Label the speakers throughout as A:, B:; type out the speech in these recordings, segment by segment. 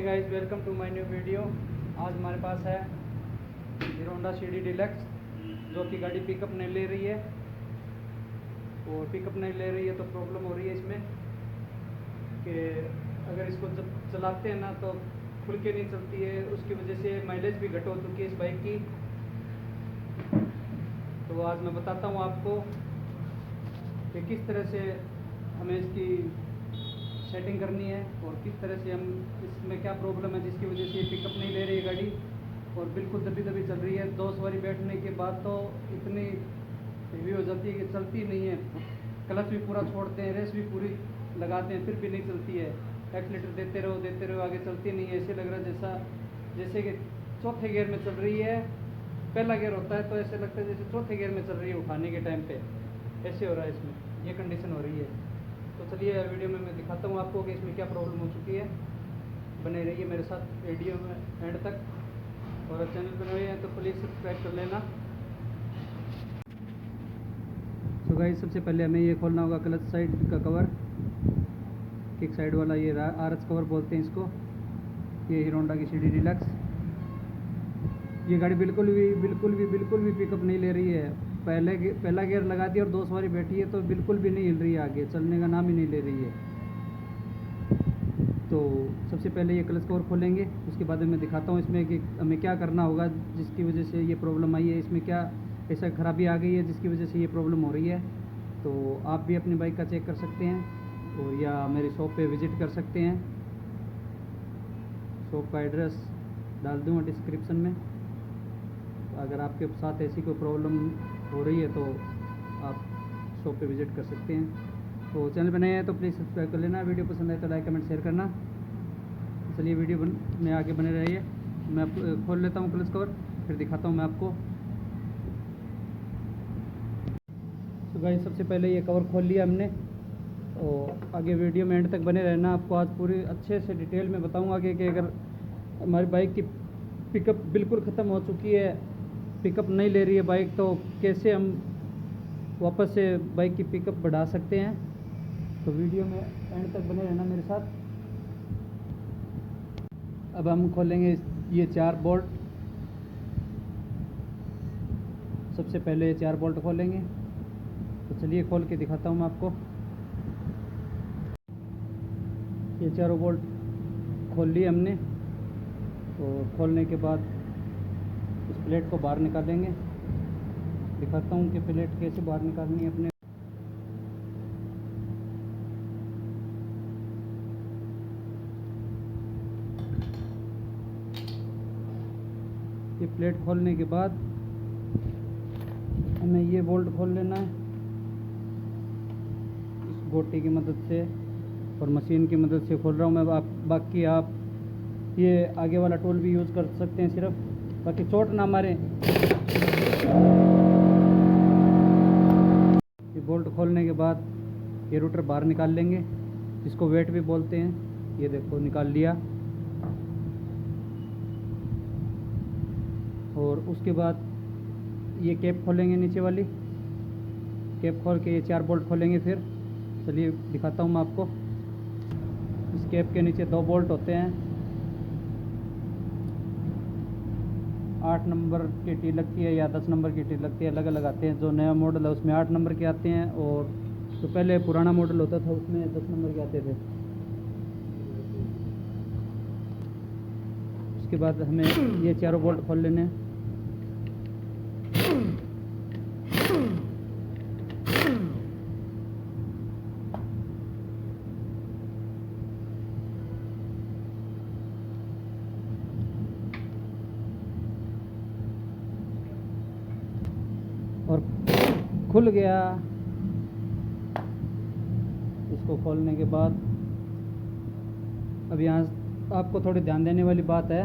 A: Hey guys, welcome to my new video. आज हमारे पास है हीरो होंडा CD डिलक्स, जो कि गाड़ी पिकअप नहीं ले रही है। और पिकअप नहीं ले रही है तो प्रॉब्लम हो रही है इसमें कि अगर इसको जब चलाते हैं ना तो खुल के नहीं चलती है। उसकी वजह से माइलेज भी घट हो चुकी है इस बाइक की। तो आज मैं बताता हूँ आपको कि किस तरह से हमें इसकी सेटिंग करनी है और किस तरह से हम इसमें क्या प्रॉब्लम है जिसकी वजह से ये पिकअप नहीं ले रही है गाड़ी और बिल्कुल दबी दबी चल रही है। 2 सवारी बैठने के बाद तो इतनी हेवी हो जाती है कि चलती नहीं है। क्लच भी पूरा छोड़ते हैं, रेस भी पूरी लगाते हैं, फिर भी नहीं चलती है। एक्सीलेटर देते रहो आगे चलती नहीं है। ऐसे लग रहा जैसे कि चौथे गियर में चल रही है। पहला गियर होता है तो ऐसे लगता है जैसे चौथे गियर में चल रही है उठाने के टाइम पे। ऐसे हो रहा है इसमें, ये कंडीशन हो रही है। तो चलिए वीडियो में मैं दिखाता हूँ आपको कि इसमें क्या प्रॉब्लम हो चुकी है। बने रहिए मेरे साथ वीडियो में एंड तक, और चैनल पर नए हैं तो प्लीज़ सब्सक्राइब कर लेना। तो गाइस, सबसे पहले हमें ये खोलना होगा क्लच साइड का कवर, किक साइड वाला। ये RS कवर बोलते हैं इसको। ये हीरो होंडा की CD डिलक्स। ये गाड़ी बिल्कुल भी पिकअप नहीं ले रही है। पहला गियर लगा दिया और 2 सवारी बैठी है तो बिल्कुल भी नहीं हिल रही है, आगे चलने का नाम ही नहीं ले रही है। तो सबसे पहले ये क्लच कवर खोलेंगे, उसके बाद मैं दिखाता हूँ इसमें कि हमें क्या करना होगा जिसकी वजह से ये प्रॉब्लम आई है। इसमें क्या ऐसा खराबी आ गई है जिसकी वजह से ये प्रॉब्लम हो रही है। तो आप भी अपनी बाइक का चेक कर सकते हैं और या मेरी शॉप पे विज़िट कर सकते हैं। शॉप का एड्रेस डाल दूँगा डिस्क्रिप्शन में। अगर आपके साथ ऐसी कोई प्रॉब्लम हो रही है तो आप शॉप पे विज़िट कर सकते हैं। तो चैनल पर नए हैं तो प्लीज़ सब्सक्राइब कर लेना। वीडियो पसंद आए तो लाइक कमेंट शेयर करना। चलिए वीडियो में आगे बने रहिए। मैं खोल लेता हूँ क्लच कवर, फिर दिखाता हूँ मैं आपको। तो गाइस, सबसे पहले ये कवर खोल लिया हमने और आगे वीडियो में एंड तक बने रहना। आपको आज पूरी अच्छे से डिटेल में बताऊँगा कि अगर हमारी बाइक की पिकअप बिल्कुल ख़त्म हो चुकी है, पिकअप नहीं ले रही है बाइक, तो कैसे हम वापस से बाइक की पिकअप बढ़ा सकते हैं। तो वीडियो में एंड तक बने रहना मेरे साथ। अब हम खोलेंगे ये 4 बोल्ट। सबसे पहले ये 4 बोल्ट खोलेंगे। तो चलिए खोल के दिखाता हूँ मैं आपको। ये चारों बोल्ट खोल लिए हमने और खोलने के बाद इस प्लेट को बाहर निकालेंगे। दिखाता हूँ कि प्लेट कैसे बाहर निकालनी है अपने। ये प्लेट खोलने के बाद हमें ये बोल्ट खोल लेना है इस गोटी की मदद से, और मशीन की मदद से खोल रहा हूँ मैं। बाकी आप ये आगे वाला टूल भी यूज़ कर सकते हैं सिर्फ, बाकी चोट ना मारें। ये बोल्ट खोलने के बाद ये रोटर बाहर निकाल लेंगे, जिसको वेट भी बोलते हैं। ये देखो निकाल लिया। और उसके बाद ये कैप खोलेंगे, नीचे वाली कैप खोल के ये 4 बोल्ट खोलेंगे फिर। चलिए दिखाता हूँ मैं आपको। इस कैप के नीचे 2 बोल्ट होते हैं। 8 नंबर की टी लगती है या 10 नंबर की टी लगती है, अलग अलग आते हैं। जो नया मॉडल है उसमें 8 नंबर के आते हैं, और जो पहले पुराना मॉडल होता था उसमें 10 नंबर के आते थे। उसके बाद हमें ये चारों बोल्ट खोल लेने हैं। और खुल गया। इसको खोलने के बाद अब यहाँ आपको थोड़ी ध्यान देने वाली बात है।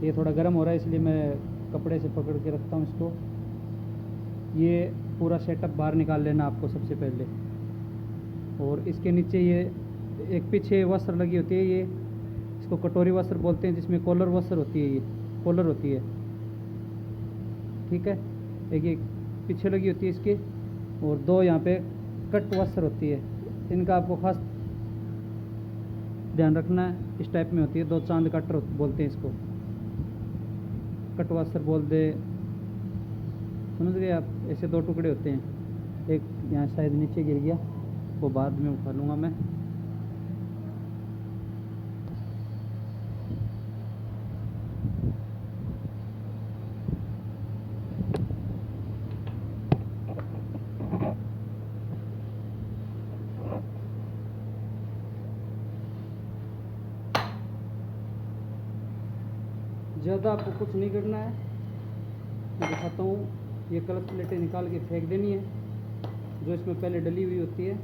A: ये थोड़ा गर्म हो रहा है इसलिए मैं कपड़े से पकड़ के रखता हूँ इसको। ये पूरा सेटअप बाहर निकाल लेना आपको सबसे पहले। और इसके नीचे ये एक पीछे वस्त्र लगी होती है, ये इसको कटोरी वस्त्र बोलते हैं, जिसमें कॉलर वस्त्र होती है। ये कॉलर होती है, ठीक है। एक पीछे लगी होती है इसके, और 2 यहाँ पे कट वस्त्र होती है। इनका आपको खास ध्यान रखना है। इस टाइप में होती है, 2 चांद कटर बोलते हैं इसको, कटवासर बोल दे, समझ गए आप। ऐसे 2 टुकड़े होते हैं, एक यहाँ शायद नीचे गिर गया, वो बाद में उठा लूँगा मैं। ज़्यादा आपको कुछ नहीं करना है, मैं दिखाता हूँ। ये क्लच प्लेटें निकाल के फेंक देनी है जो इसमें पहले डली हुई होती है,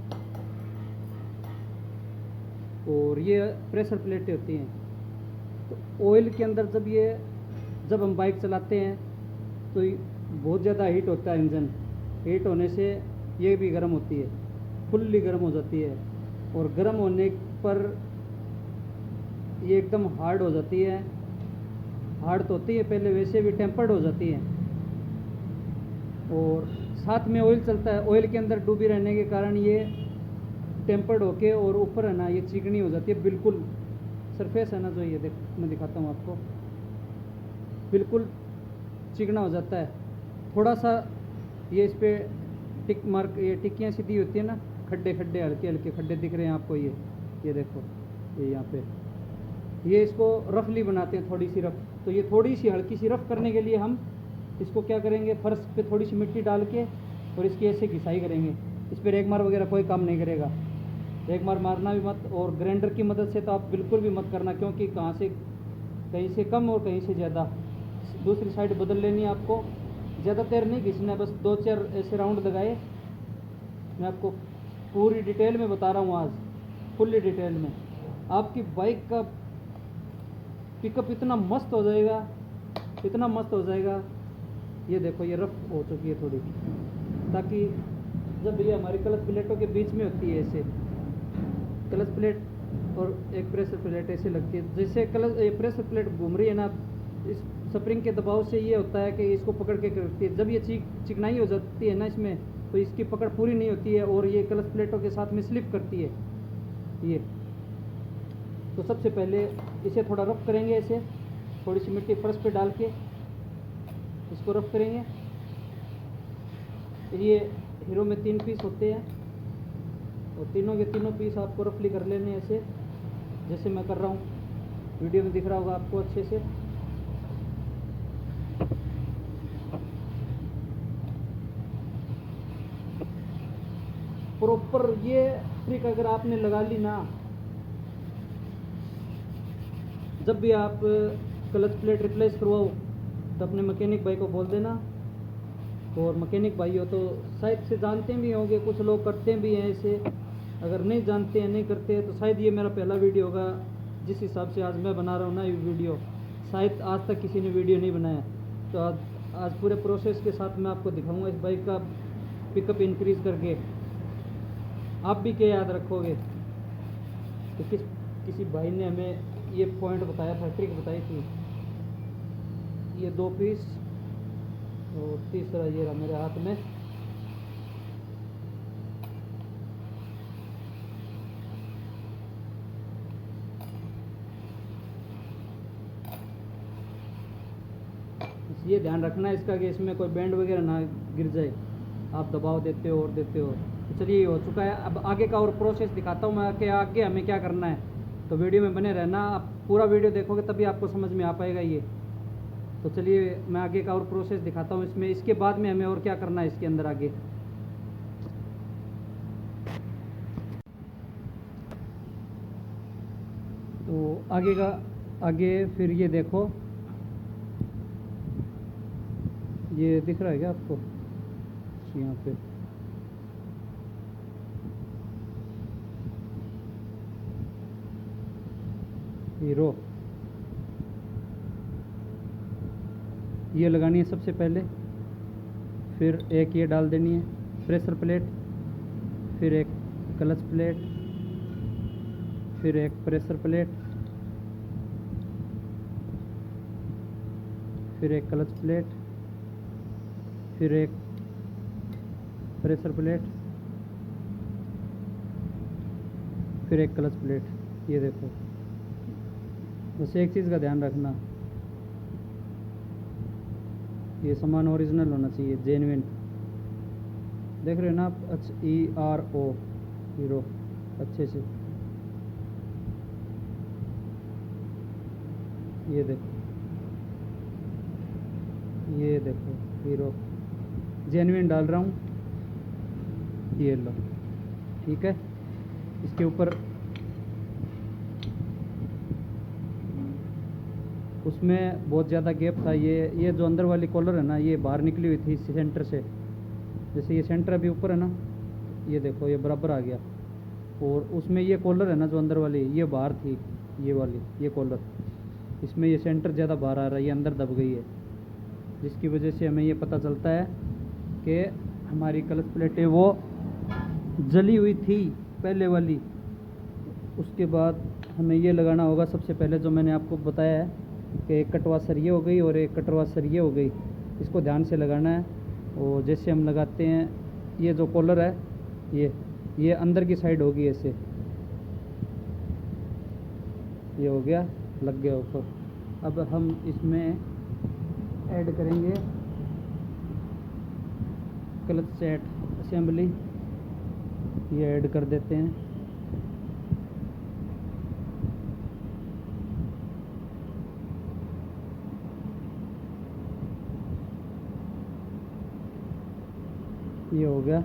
A: और ये प्रेशर प्लेटें होती हैं। तो ऑयल के अंदर जब हम बाइक चलाते हैं तो बहुत ज़्यादा हीट होता है इंजन, हीट होने से ये भी गर्म होती है, फुल्ली गर्म हो जाती है, और गर्म होने पर ये एकदम हार्ड हो जाती है। हार्ड तो होती है पहले, वैसे भी टेम्पर्ड हो जाती है, और साथ में ऑयल चलता है। ऑयल के अंदर डूबी रहने के कारण ये टेम्पर्ड होके और ऊपर है ना ये चिकनी हो जाती है, बिल्कुल सरफेस है ना जो ये मैं दिखाता हूँ आपको, बिल्कुल चिकना हो जाता है। थोड़ा सा ये इस पर टिक मार्क, ये टिक्कियाँ सीधी होती है ना, खड्डे खड्डे हल्के हल्के खड्डे दिख रहे हैं आपको, ये देखो, ये यहाँ पे, ये इसको रफली बनाते हैं, थोड़ी सी रफ। तो ये थोड़ी सी हल्की सी रफ करने के लिए हम इसको क्या करेंगे, फर्श पे थोड़ी सी मिट्टी डाल के और इसकी ऐसे घिसाई करेंगे। इस पर रेगमार वगैरह कोई काम नहीं करेगा, रेगमार मारना भी मत, और ग्राइंडर की मदद से तो आप बिल्कुल भी मत करना, क्योंकि कहीं से कम और कहीं से ज़्यादा दूसरी साइड बदल लेनी है आपको। ज़्यादा देर नहीं घिसना है, बस 2-4 ऐसे राउंड लगाए। मैं आपको पूरी डिटेल में बता रहा हूँ आज, फुल्ली डिटेल में। आपकी बाइक का पिकअप इतना मस्त हो जाएगा, इतना मस्त हो जाएगा। ये देखो ये रफ हो चुकी है थोड़ी, ताकि जब ये हमारी क्लच प्लेटों के बीच में होती है, ऐसे क्लच प्लेट और एक प्रेशर प्लेट ऐसे लगती है, जैसे प्रेशर प्लेट घूम रही है ना, इस स्प्रिंग के दबाव से ये होता है कि इसको पकड़ के रखती है। जब ये चिकनाई हो जाती है ना इसमें, तो इसकी पकड़ पूरी नहीं होती है और ये क्लच प्लेटों के साथ में स्लिप करती है ये। तो सबसे पहले इसे थोड़ा रफ करेंगे, ऐसे थोड़ी सी मिट्टी फर्श पे डाल के इसको रफ करेंगे। ये हीरो में 3 पीस होते हैं, और तीनों के तीनों पीस आपको रफली कर लेने ऐसे, जैसे मैं कर रहा हूँ, वीडियो में दिख रहा होगा आपको अच्छे से। प्रॉपर ये ट्रिक अगर आपने लगा ली ना, जब भी आप क्लच प्लेट रिप्लेस करवाओ तो अपने मैकेनिक भाई को बोल देना। और मैकेनिक भाई हो तो शायद से जानते भी होंगे, कुछ लोग करते भी हैं ऐसे। अगर नहीं जानते हैं, नहीं करते हैं, तो शायद ये मेरा पहला वीडियो होगा। जिस हिसाब से आज मैं बना रहा हूँ ना ये वीडियो, शायद आज तक किसी ने वीडियो नहीं बनाया। तो आज पूरे प्रोसेस के साथ मैं आपको दिखाऊंगा इस बाइक का पिकअप इंक्रीज़ करके। आप भी क्या याद रखोगे तो किसी भाई ने हमें ये पॉइंट बताया था, ट्रिक बताई थी। ये 2 पीस और तीसरा ये रहा मेरे हाथ में। ये ध्यान रखना है इसका कि इसमें कोई बैंड वगैरह ना गिर जाए, आप दबाव देते हो और देते हो। तो चलिए ये हो चुका है। अब आगे का और प्रोसेस दिखाता हूँ मैं कि आगे हमें क्या करना है। तो वीडियो में बने रहना, आप पूरा वीडियो देखोगे तभी आपको समझ में आ पाएगा ये। तो चलिए मैं आगे का और प्रोसेस दिखाता हूँ इसमें, इसके बाद में हमें और क्या करना है इसके अंदर आगे। तो आगे फिर ये देखो, ये दिख रहा है क्या आपको यहाँ पे? हीरो ये लगानी है सबसे पहले, फिर एक ये डाल देनी है प्रेशर प्लेट, फिर एक क्लच प्लेट, फिर एक प्रेशर प्लेट, फिर एक क्लच प्लेट, फिर एक प्रेशर प्लेट, फिर एक क्लच प्लेट। ये देखो, बस एक चीज़ का ध्यान रखना, ये सामान ओरिजिनल होना चाहिए, जेन्युइन। देख रहे हो ना आप, ERO हीरो, अच्छे से। ये देखो, ये देखो हीरो, जेन्युइन डाल रहा हूँ, ये लो, ठीक है। इसके ऊपर उसमें बहुत ज़्यादा गैप था, ये जो अंदर वाली कॉलर है ना, ये बाहर निकली हुई थी सेंटर से। जैसे ये सेंटर अभी ऊपर है ना, ये देखो ये बराबर आ गया, और उसमें ये कॉलर है ना जो अंदर वाली, ये बाहर थी, ये वाली, ये कॉलर, इसमें ये सेंटर ज़्यादा बाहर आ रहा है, ये अंदर दब गई है, जिसकी वजह से हमें ये पता चलता है कि हमारी क्लच प्लेटें वो जली हुई थी पहले वाली। उसके बाद हमें ये लगाना होगा सबसे पहले, जो मैंने आपको बताया है कि एक कटवासर ये हो गई और एक कटवासर ये हो गई, इसको ध्यान से लगाना है। और जैसे हम लगाते हैं, ये जो कॉलर है ये अंदर की साइड होगी ऐसे, ये हो गया, लग गया ऊपर। अब हम इसमें ऐड करेंगे क्लच सेट असेंबली, ये ऐड कर देते हैं। ये हो गया,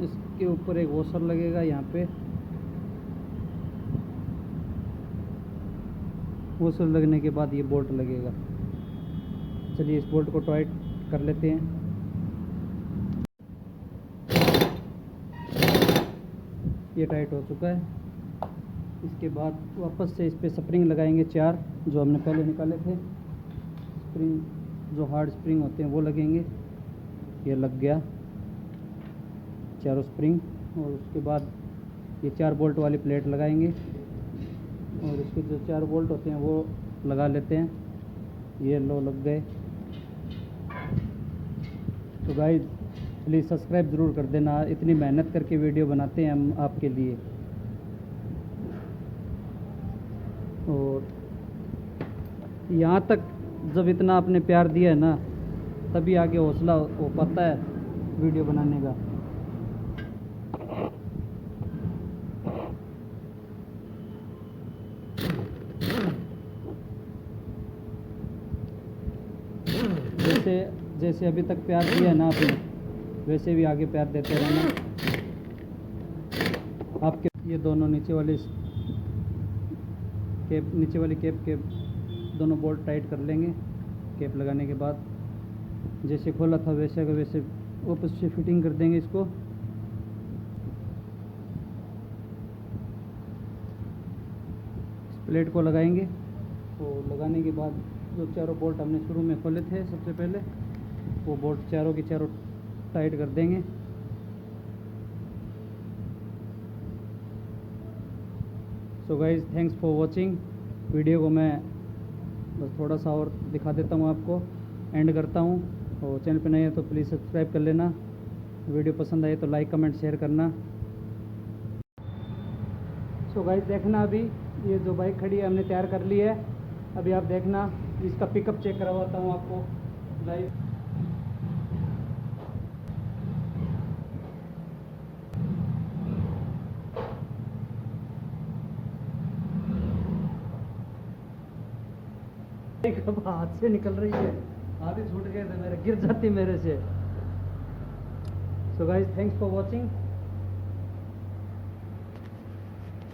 A: इसके ऊपर एक वॉशर लगेगा यहाँ पे, वॉशर लगने के बाद ये बोल्ट लगेगा। चलिए इस बोल्ट को टाइट कर लेते हैं। ये टाइट हो चुका है। इसके बाद वापस से इस पे स्प्रिंग लगाएंगे 4, जो हमने पहले निकाले थे। स्प्रिंग जो हार्ड स्प्रिंग होते हैं वो लगेंगे, ये लग गया चारों स्प्रिंग। और उसके बाद ये 4 बोल्ट वाली प्लेट लगाएंगे, और इसके जो 4 बोल्ट होते हैं वो लगा लेते हैं। ये लो, लग गए। तो गाइस प्लीज़ सब्सक्राइब ज़रूर कर देना, इतनी मेहनत करके वीडियो बनाते हैं हम आपके लिए। और यहाँ तक जब इतना आपने प्यार दिया है ना, तभी आगे हौसला हो पाता है वीडियो बनाने का। जैसे अभी तक प्यार दिया है ना आपने, वैसे भी आगे प्यार देते रहना। आपके ये दोनों नीचे वाली कैप के दोनों बोल्ट टाइट कर लेंगे। कैप लगाने के बाद जैसे खोला था वैसे का वैसे वापस से फिटिंग कर देंगे इसको। प्लेट को लगाएंगे, तो लगाने के बाद जो 4 बोल्ट हमने शुरू में खोले थे सबसे पहले, वो बोल्ट चारों की चारों टाइट कर देंगे। So guys thanks for watching. Video को मैं बस थोड़ा सा और दिखा देता हूँ आपको, एंड करता हूँ। और चैनल पे नए हैं तो प्लीज़ सब्सक्राइब कर लेना। वीडियो पसंद आए तो लाइक कमेंट शेयर करना। सो गाइज देखना, अभी ये जो बाइक खड़ी है हमने तैयार कर ली है। अभी आप देखना, इसका पिकअप चेक करवाता हूँ आपको लाइव। अब हाथ से निकल रही है, हाथ ही छूट गए थे मेरे, गिर जाती मेरे से। So guys thanks for watching.